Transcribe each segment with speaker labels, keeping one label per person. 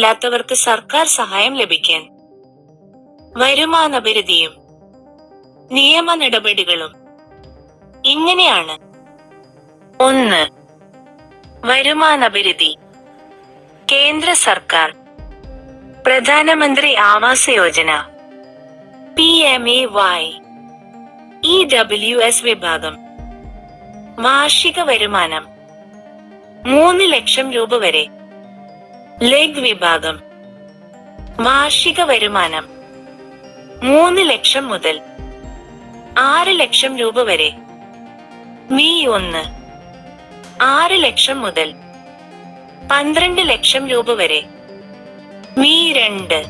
Speaker 1: ഇല്ലാത്തവർക്ക് സർക്കാർ സഹായം ലഭിക്കാൻ വരുമാന പരിധിയും നിയമ നടപടികളും ഇങ്ങനെയാണ്. 1. വരുമാന പരിധി. കേന്ദ്ര സർക്കാർ പ്രധാനമന്ത്രി ആവാസ് യോജന PMAY EWS വിഭാഗം വാർഷിക വരുമാനം 3 ലക്ഷം രൂപ വരെ. ലെഗ് വിഭാഗം വാർഷിക വരുമാനം 3 ലക്ഷം മുതൽ 6 ലക്ഷം രൂപ വരെ. V1 6 ലക്ഷം മുതൽ 12 ലക്ഷം രൂപ വരെ. V2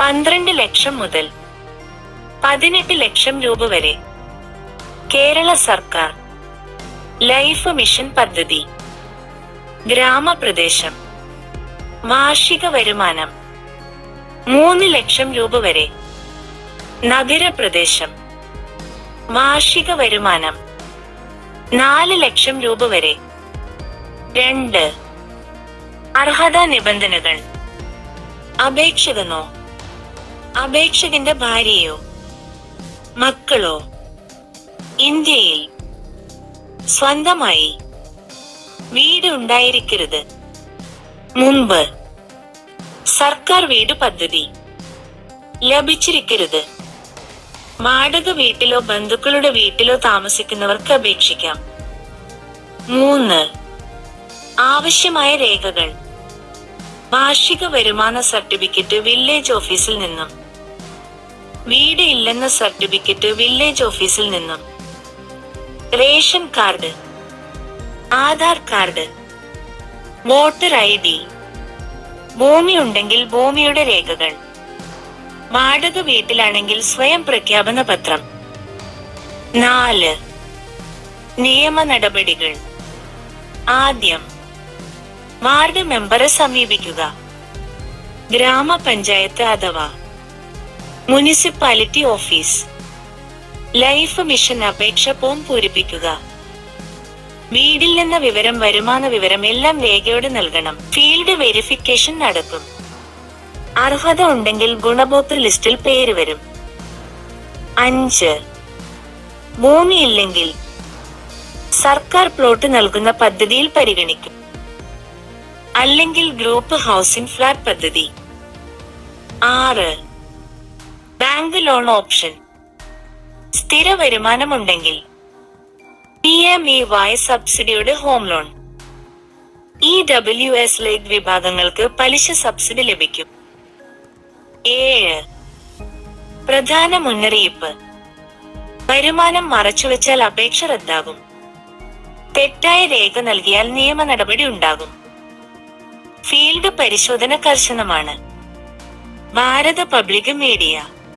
Speaker 1: 12 ലക്ഷം മുതൽ 18 ലക്ഷം രൂപ വരെ. കേരള സർക്കാർ ലൈഫ് മിഷൻ പദ്ധതി ഗ്രാമപ്രദേശം വാർഷിക വരുമാനം 3 ലക്ഷം രൂപ വരെ. നഗരപ്രദേശം വാർഷിക വരുമാനം 4 ലക്ഷം രൂപ വരെ. 2. അർഹതാ നിബന്ധനകൾ. അപേക്ഷകനോ അപേക്ഷകന്റെ ഭാര്യയോ മക്കളോ ഇന്ത്യയിൽ സ്വന്തമായി വീട് ഉണ്ടായിരിക്കരുത്. മുമ്പ് സർക്കാർ വീട് പദ്ധതി ലഭിച്ചിരിക്കരുത്. വാടക വീട്ടിലോ ബന്ധുക്കളുടെ വീട്ടിലോ താമസിക്കുന്നവർക്ക് അപേക്ഷിക്കാം. 3. ആവശ്യമായ രേഖകൾ. വാർഷിക വരുമാന സർട്ടിഫിക്കറ്റ് വില്ലേജ് ഓഫീസിൽ നിന്നും. വീട് ഇല്ലെന്ന സർട്ടിഫിക്കറ്റ് വില്ലേജ് ഓഫീസിൽ നിന്നും. Ration card, Aadhaar card, voter ID. ഭൂമി ഉണ്ടെങ്കിൽ ഭൂമിയുടെ രേഖകൾ. വാടക വീട്ടിലാണെങ്കിൽ സ്വയം പ്രഖ്യാപന പത്രം. 4. നിയമ നടപടികൾ. ആദ്യം വാർഡ് മെമ്പറെ സമീപിക്കുക. ഗ്രാമപഞ്ചായത്ത് അഥവാ മുനിസിപ്പാലിറ്റി ഓഫീസ്. ലൈഫ് മിഷൻ അപേക്ഷ ഫോം പൂരിപ്പിക്കുക. വീടില്ലെന്ന വിവരം, വരുമാന വിവരം എല്ലാം രേഖയോടെ നൽകണം. ഫീൽഡ് വെരിഫിക്കേഷൻ നടക്കും. അർഹത ഉണ്ടെങ്കിൽ ഗുണഭോക്തൃ ലിസ്റ്റിൽ പേര് വരും. 5. ഭൂമിയില്ലെങ്കിൽ സർക്കാർ പ്ലോട്ട് നൽകുന്ന പദ്ധതിയിൽ പരിഗണിക്കും. അല്ലെങ്കിൽ ഗ്രൂപ്പ് ഹൗസിംഗ് ഫ്ലാറ്റ് പദ്ധതി. 6. Bank loan option. സ്ഥിര വരുമാനമുണ്ടെങ്കിൽ PMAY സബ്സിഡിയുടെ ഹോം ലോൺ. EWS ലെഗ് വിഭാഗങ്ങൾക്ക് പലിശ സബ്സിഡി ലഭിക്കും. 7. പ്രധാന മുന്നറിയിപ്പ്. വരുമാനം മറച്ചുവെച്ചാൽ അപേക്ഷ റദ്ദാകും. തെറ്റായ രേഖ നൽകിയാൽ നിയമ നടപടി ഉണ്ടാകും. ഫീൽഡ് പരിശോധന കർശനമാണ്. ഭാരത പബ്ലിക് മീഡിയ.